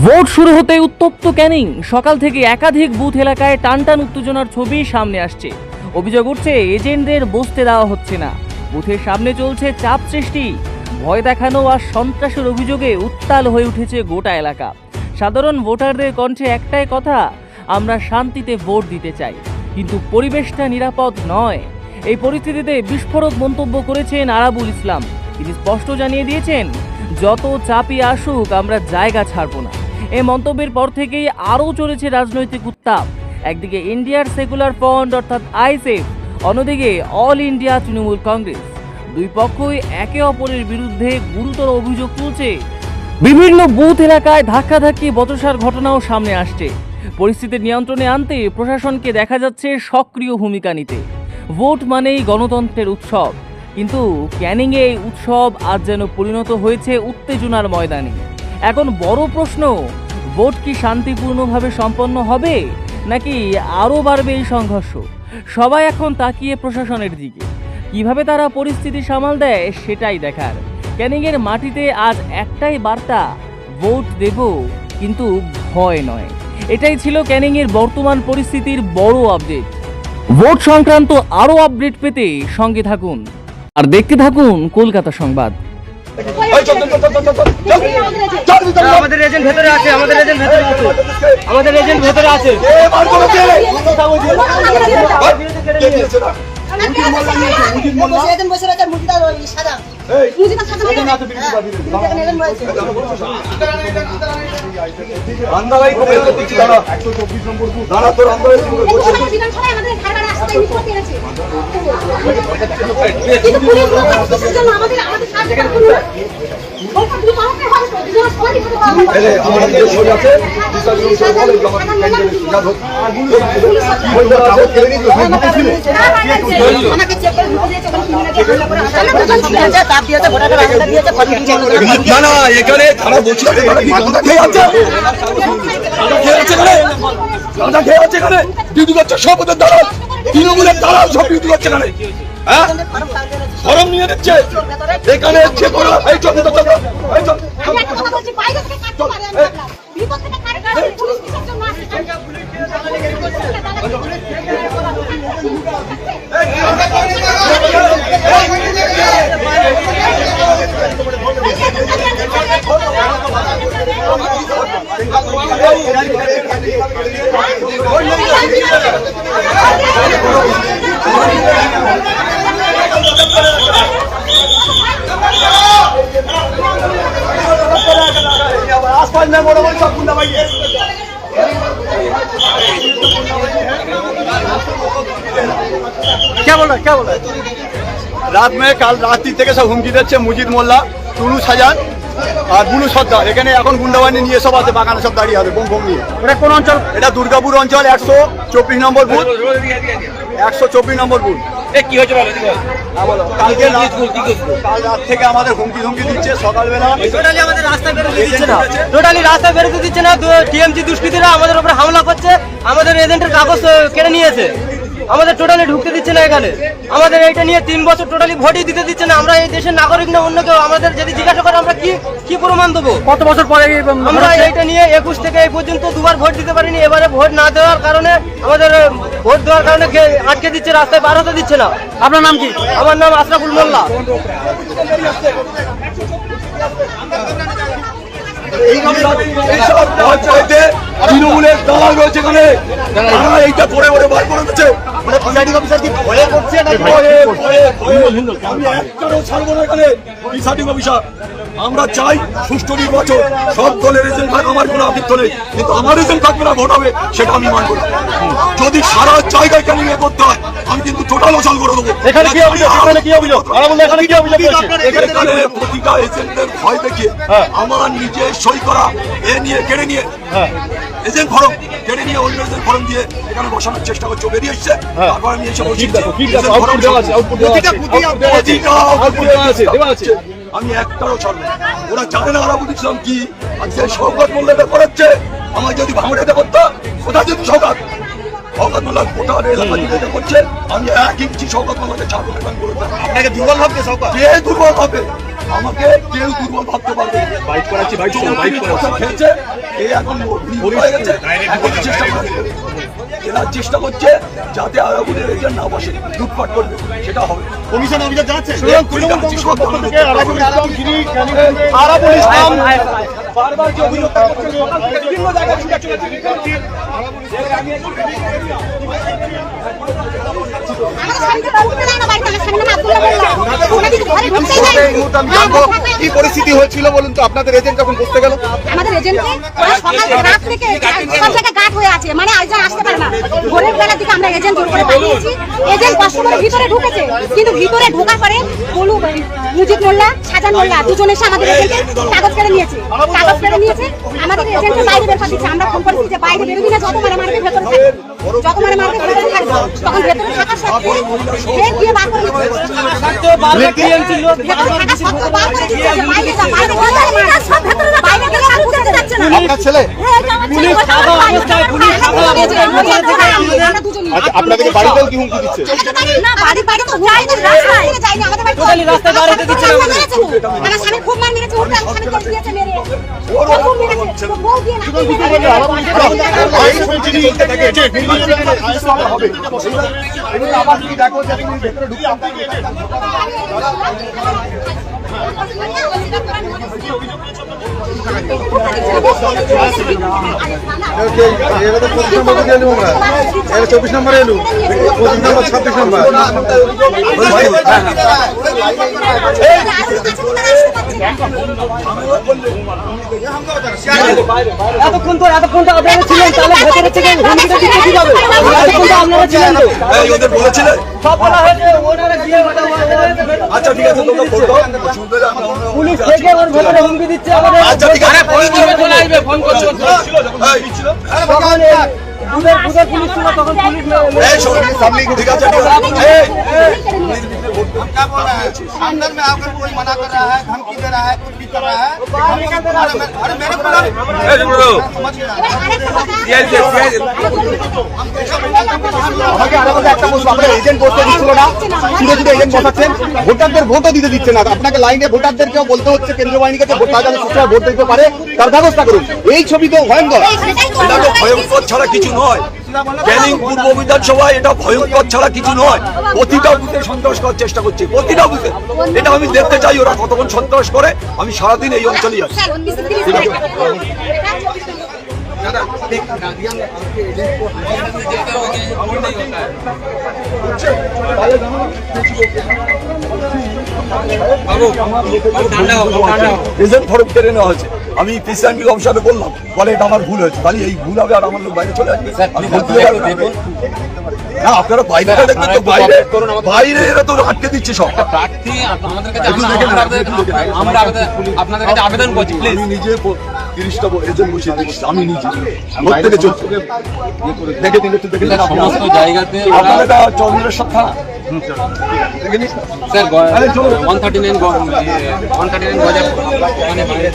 Vote শুরু হতে উত্তপ্ত ক্যানিং। সকাল থেকে একাধিক বুথ এলাকায় টানটান উত্তেজনার ছবি সামনে আসছে। অভিযোগ উঠছে এজেন্টদের বসতে দেওয়া হচ্ছে না, বুথের সামনে চলছে চাপ সৃষ্টি, ভয় দেখানো আর সন্ত্রাসের অভিযোগে উত্তাল হয়ে উঠেছে গোটা এলাকা। সাধারণ ভোটারদের কণ্ঠে একটাই কথা, আমরা শান্তিতে ভোট দিতে চাই, কিন্তু পরিবেশটা নিরাপদ নয়। এই পরিস্থিতিতে বিস্ফোরক মন্তব্য করেছেন আরাবুল ইসলাম। তিনি স্পষ্ট জানিয়ে দিয়েছেন, যত চাপই আসুক আমরা জায়গা ছাড়ব না। এই মন্তব্যের পর থেকেই আরও চলেছে রাজনৈতিক উত্তাপ। একদিকে ইন্ডিয়ার সেকুলার ফ্রন্ট অর্থাৎ আইএসএফ, অন্যদিকে অল ইন্ডিয়া তৃণমূল কংগ্রেস। দুই পক্ষই একে অপরের বিরুদ্ধে গুরুতর অভিযোগ তুলছে। বিভিন্ন বুথ এলাকায় ধাক্কাধাক্কি বচসার ঘটনাও সামনে আসছে। পরিস্থিতি নিয়ন্ত্রণে আনতে প্রশাসনকে দেখা যাচ্ছে সক্রিয় ভূমিকা নিতে। ভোট মানেই গণতন্ত্রের উৎসব, কিন্তু ক্যানিংয়ে এই উৎসব আজ যেন পরিণত হয়েছে উত্তেজনার ময়দানে। এখন বড় প্রশ্ন, ভোট কি শান্তিপূর্ণভাবে সম্পন্ন হবে, নাকি আরও বাড়বে এই সংঘর্ষ? সবাই এখন তাকিয়ে প্রশাসনের দিকে। কিভাবে তারা পরিস্থিতি সামাল দেয় সেটাই দেখার। ক্যানিংয়ের মাটিতে আজ একটাই বার্তা, ভোট দেব কিন্তু ভয় নয়। এটাই ছিল ক্যানিংয়ের বর্তমান পরিস্থিতির বড় আপডেট। ভোট সংক্রান্ত আরও আপডেট পেতে সঙ্গে থাকুন আর দেখতে থাকুন কলকাতা সংবাদ। আমাদের এজেন্ট ভেতরে আছে, আমাদের এজেন্ট ভেতরে আছে, আমাদের এজেন্ট ভেতরে আছে। না এখানে তারা বলছে সব ওদের দালাল, তৃণমূলের দালাল সব বিক্রি করছে এখানে। হ্যাঁ, ফরম নিয়ে দিচ্ছে এখানে। क्या बोला? রাত में কাল রাত্রি থেকে সব হুমকি দিচ্ছে মুজিদ মোল্লা, টুলু সাজান আর বুলু সর্দার। এখানে এখন গুন্ডাবাহিনী নিয়ে সব আছে, বাগানে সব দাঁড়িয়ে আছে বোম নিয়ে। এটা কোন অঞ্চল? এটা দুর্গাপুর অঞ্চল, 124 নম্বর বুথ, 124 নম্বর বুথ। কি হয়েছে বলো? কালকে কাল রাত থেকে আমাদের হুমকি দিচ্ছে। সকালবেলা টোটালি আমাদের রাস্তায় বেরোতে দিচ্ছে না, টোটালি রাস্তায় বেরোতে দিচ্ছে না। টিএমসি দুষ্কৃতীরা আমাদের উপরে হামলা করছে, আমাদের এজেন্টের কাগজ কেড়ে নিয়েছে, আমাদের টোটালি ঢুকতে দিচ্ছে না এখানে। আমাদের এইটা নিয়ে 3 বছর টোটালি ভোটই দিতে দিচ্ছে না। আমরা এই দেশের নাগরিক না অন্য কেউ। আমাদের যদি জিজ্ঞাসা করে আমরা কি প্রমাণ দেবো? কত বছর পরে আমরা এইটা নিয়ে 21 থেকে এই পর্যন্ত দুবার ভোট দিতে পারিনি। এবারে ভোট না দেওয়ার কারণে আমাদের ভোট দেওয়ার কারণে আটকে দিচ্ছে, রাস্তায় বার হতে দিচ্ছে না। আপনার নাম কি? আমার নাম আশরাফুল মোল্লা। তৃণমূলের দালাল রয়েছে এখানে, এইটা করে ওরে বার করে দিচ্ছে। আমরা চাই সুষ্ঠু নির্বাচন, সব দলের এজেন্ট থাক, আমার কোনো আপত্তি নেই, কিন্তু আমার এজেন্ট থাকবে না, ভোট হবে সেটা আমি মানব না। যদি সারা জায়গায় কেন করতে হয়, আমি কিন্তু টোটাল অচল করে দেবো। প্রতিটা এজেন্টের ভয় দেখিয়ে আমার নিজের সই করা এ নিয়ে কেড়ে নিয়ে এজেন্ট ফরম কেড়ে নিয়ে অন্য এজেন্ট ফরম দিয়ে এখানে বসানোর চেষ্টা করছে, বেরিয়ে এসছে। তারপর আমি এসে বলছি আমি একটাও ছাড়ব না। ওরা জানে না আরাবুল ইসলাম কি। আজকে শওকত মোল্লা এটা করাচ্ছে, আমার যদি ভাঙড়েতে করতাম, কোথায় যদি শওকত মোল্লা গোটা এলাকা জুড়ে এটা করছে, আমি 1 ইঞ্চি শওকত মোল্লাকে ছাড়বো না। আপনাকে দুর্বল ভাববে শওকত? কে দুর্বল হবে? আমাকে কেউ দুর্বল ভাবতে পারবে না। বাইক করাচ্ছি, বাইক খেলছে, এই এখন হয়ে গেছে, এখন চেষ্টা করছে, এরা চেষ্টা করছে যাতে আরাবুলের এজেন্ট না বসে, লুটপাট করবে, সেটা হবে। কমিশন অভিযোগ জানাচ্ছে আরাবুল ইসলাম বারবার যে অভিযোগ করছে, সকাল থেকে বিভিন্ন জায়গায় ছুটে চলেছে। কি পরিস্থিতি হয়েছিল বলুন তো, আপনাদের এজেন্ট যখন বসতে গেল? আমাদের এজেন্টকে সকাল রাত থেকে সব জায়গায় গার্ড হয়ে আছে, মানে আইজন আসতে পারে না। ভোরের বেলার দিকে আমরা এজেন্ট জোর করে পাঠিয়েছি, এজেন্ট কাস্টমারের ভিতরে ঢুকেছে, কিন্তু ভিতরে ঢোকার পরে বলু মুজিব মোল্লা, সাজান মোল্লা দুজন এসে আমাদের এজেন্টের কাগজ কেড়ে নিয়েছে। আমাদের এজেন্টের বাইরে বের করে দিচ্ছে। আমরা ফোন করেছি যে বাইরে বেরোবি না, যত মারে মারবে ভেতরে থাকবে, যত মারে মারবে ভেতরে থাকবে। তখন ভেতরে থাকার সত্ত্বেও সে দিয়ে বার করে দিচ্ছে। বারবার টিএমসি লোক ভেতরে থাকা সত্ত্বেও বার করে দিচ্ছে যে বাইরে যা, বাইরে গেলে সব ভেতরে যা, বাইরে গেলে আর বুঝতে যাচ্ছে না। আপনার ছেলে? হ্যাঁ, এটা আমার ছেলে। পুলিশ খাওয়া আচ্ছা, আপনাদেরকে বাড়িতেও কি হুমকি দিচ্ছে? না, বাড়ি তো যায়নি, রাস্তায় যায়নি, আমাদের বাড়ি টোটালি রাস্তায় বার হতে দিচ্ছে না আমাদের। আমার স্বামী খুব মার মেরেছে, ওটা স্বামী করে দিয়েছে মেরে, খুব মেরেছে, তো বউ দিয়ে না 24 নম্বরে এলু, 25 নম্বর 26 নম্বর। এতক্ষণ তো আপনারা ছিলেন, তাহলে ভেতরে থেকে হুমকিটা দিতে কিভাবে? এতক্ষণ তো আপনারা ছিলেন তো। এই ওদের বলেছিলেন? সব বলা হয়েছে, ওনারা গিয়ে আচ্ছা ঠিক আছে, তোমরা ফোন দাও, শুনবে না, আমরা পুলিশ থেকে ওর ভেতরে হুমকি দিচ্ছে আমাদের। আচ্ছা ঠিক আছে, ফোন করে চলে আসবে, ফোন করছে। এই, তখন বুধের পুলিশ ছিল, তখন পুলিশ এই শোন, ঠিক আছে, ঠিক আছে। এই, क्या बोल रहा है? अंदर में आकर कोई मना कर रहा है, धमकी दे रहा है, कुछ भी कर रहा है। अरे मेरे को समझ गया। আমাকে আলাদা একটা প্রশ্ন, আপনারা এজেন্ট বসতে দিচ্ছিল না, শুধু শুধু এজেন্ট বসাচ্ছেন, ভোটারদের ভোটও দিতে দিচ্ছে না। আপনাকে লাইনে ভোটারদেরকেও বলতে হচ্ছে কেন্দ্রীয় বাহিনীকে যে ভোটার যেন সুষ্ঠুভাবে ভোট দিতে পারে তার ব্যবস্থা করুন। এই ছবি তো ভয়ঙ্কর। এটা তো ভয়ঙ্কর ছাড়া কিছু নয়। ক্যানিং পূর্ব বিধানসভায় এটা ভয়ঙ্কর ছাড়া কিছু নয়। প্রতিটা বুথে সন্ত্রাস করার চেষ্টা করছে, প্রতিটা বুথে। এটা আমি দেখতে চাই ওরা কতক্ষণ সন্ত্রাস করে। আমি সারাদিন এই অঞ্চলেই আছি। এজেন্ট ফরম কেড়ে নেওয়া হয়েছে। আমি প্রেসিডেন্ট অফিসারে বললাম, বলে এটা আমার ভুল হয়েছে, তাহলে এই ভুল হবে আর আমার লোক বাইরে চলে আসবে। আমি না, আপনারা বাইরে দেখবেন তো, বাইরে এরা তো আটকে দিচ্ছে সব। আপনাদের কাছে আবেদন করছি, প্লিজ। আমি নিজে 30টা এজেন্ট বসিয়ে দিচ্ছি, আমি নিজে প্রত্যেকে চলছে দেখে দিলে তো দেখে সমস্ত জায়গাতে আপনারা এটা চন্দ্রেশ্বর থানা স্যার 139 গজা মানে বাইরে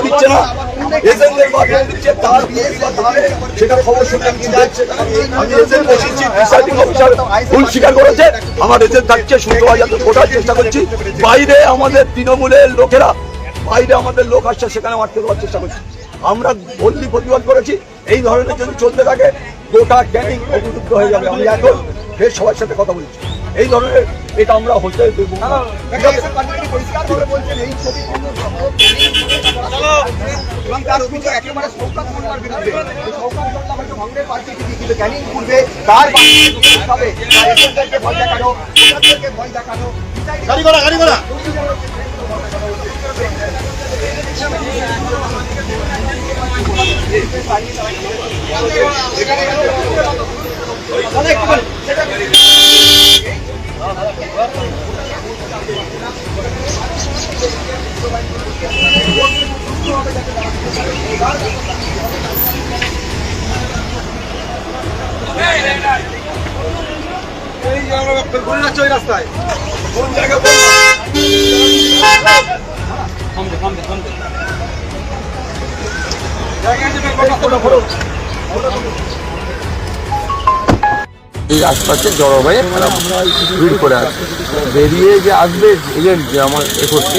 দিচ্ছে না, এজেন্টদের বাধা দিচ্ছে, তার সেটা খবর শুনে আমি দেখছি। আমি এজেন্ট বসিয়েছি, প্রিসাইডিং অফিসার ভুল স্বীকার করেছে, আমার এজেন্ট থাকছে, শুক্রবার যাতে ভোটার চেষ্টা করছি। বাইরে আমাদের তৃণমূলের লোকেরা, বাইরে আমাদের লোক আসছে, সেখানে আটকে দেওয়ার চেষ্টা করছি। আমরা বললি প্রতিবাদ করেছি, এই ধরনের যদি চলতে থাকে গোটা ক্যানিং অবরুদ্ধ হয়ে যাবে। আমি এখন ফের সবার সাথে কথা বলছি, এই ধরনের এটা আমরা হতে দেবো না। গাড়ি ঘোড়া রাস্তায় কোন জায়গায় এই আশপাশে জড়ো হয়ে তারা ভিড় করে আছে। বেরিয়ে যে আসবে এজেন্ট যে আমার এ করছে,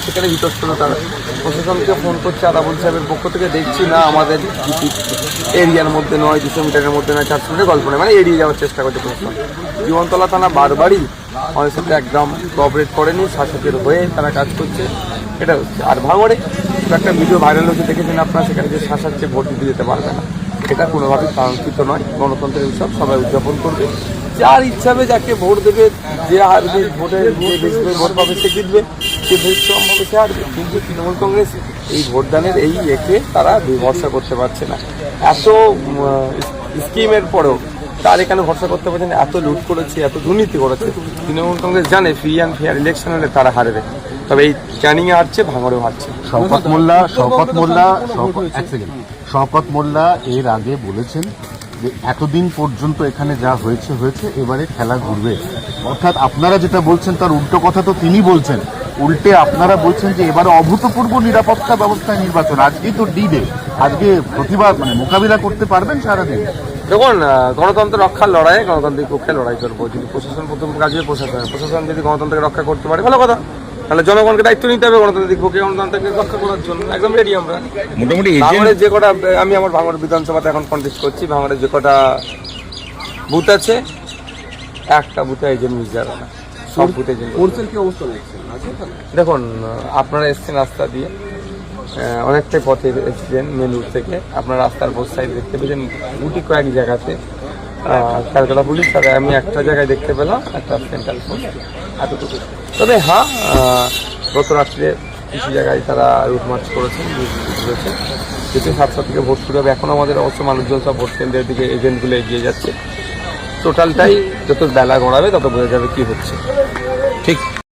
সেখানে বিতর্কতা তারা প্রশাসনকে ফোন করছে, আদাবুল সাহেবের পক্ষ থেকে দেখছি না আমাদের এরিয়ার মধ্যে নয়, 200 মিটারের মধ্যে নয়, 400 মিটার গল্প নয়, মানে এড়িয়ে যাওয়ার চেষ্টা করছে প্রশাসন। জীবনতলা থানা বারবারই আমাদের সাথে একদম কোঅপারেট করেনি, শাসকের হয়ে তারা কাজ করছে, এটা হচ্ছে। আর ভাঙড়ে একটা ভিডিও ভাইরাল হচ্ছে, দেখেছেন আপনারা, সেখানে যে শাসাচ্ছে ভোট দিতে যেতে পারবে না, এটা কোনোভাবেই কাঙ্ক্ষিত নয়। গণতন্ত্রের উৎসব সবাই উদযাপন করবে, যার ইচ্ছা হবে যাকে ভোট দেবে, যে হারবে ভোটে যে বেশি ভোট পাবে সে জিতবে, যে বেশি কম হবে সে হারবে। কিন্তু তৃণমূল কংগ্রেস এই ভোটদানের এই একে তারা ভরসা করতে পারছে না। এত স্কিমের পরেও তার এখানে ভরসা করতে পারছে না, এত লুট করেছে, এত দুর্নীতি করেছে। তৃণমূল কংগ্রেস জানে ফ্রি অ্যান্ড ফেয়ার ইলেকশন হলে তারা হারবে, তবে এই ক্যানিংয়ে হারছে, ভাঙড়েও হারছে। শওকত মোল্লা এর আগে বলেছেন যে এতদিন পর্যন্ত এখানে যা হয়েছে হয়েছে, এবারে খেলা ঘুরবে। অর্থাৎ আপনারা যেটা বলছেন তার উল্টো কথা তো তিনি বলছেন, উল্টে আপনারা বলছেন যে এবারে অভূতপূর্ব নিরাপত্তা ব্যবস্থায় নির্বাচন। আজকেই তো ডি-ডে, আজকে প্রতিবাদ মানে মোকাবিলা করতে পারবেন সারাদিন? দেখুন, গণতন্ত্র রক্ষার লড়াই, গণতান্ত্রিক পক্ষে লড়াই করবো। যদি প্রশাসন প্রথম কাজে প্রশাসন যদি গণতন্ত্রকে রক্ষা করতে পারে ভালো কথা, তাহলে জনগণকে দায়িত্ব নিতে হবে গণতান্ত্রিক পক্ষে গণতন্ত্রকে রক্ষা করার জন্য। একদম রেডি আমরা। মোটামুটি ভাঙড়ের যে কটা, আমি আমার ভাঙড় বিধানসভাতে এখন কন্টেস্ট করছি, ভাঙড়ের যে কটা বুথ আছে, একটা বুথে এজেন্ট মিস যাবে না, সব বুথে এজেন্ট। কি অবস্থা দেখছেন? দেখুন, আপনারা এসছেন রাস্তা দিয়ে, অনেকটাই পথে এসেছেন মেন রুট থেকে, আপনার রাস্তার বোথ সাইড দেখতে পেয়েছেন, গুটি কয়েক জায়গাতে ক্যালকাটা পুলিশ, তবে আমি একটা জায়গায় দেখতে পেলাম একটা সেন্ট্রাল ফোর্স, এতটুকু। তবে হ্যাঁ, গত রাত্রে কিছু জায়গায় তারা রুট মার্চ করেছেন, যেতে 7টা থেকে ভোট শুরু হবে। এখন আমাদের অবশ্য মানুষজন সব ভোট কেন্দ্রের দিকে এজেন্টগুলো এগিয়ে যাচ্ছে। টোটালটাই যত বেলা গড়াবে তত বোঝা যাবে কি হচ্ছে। ঠিক।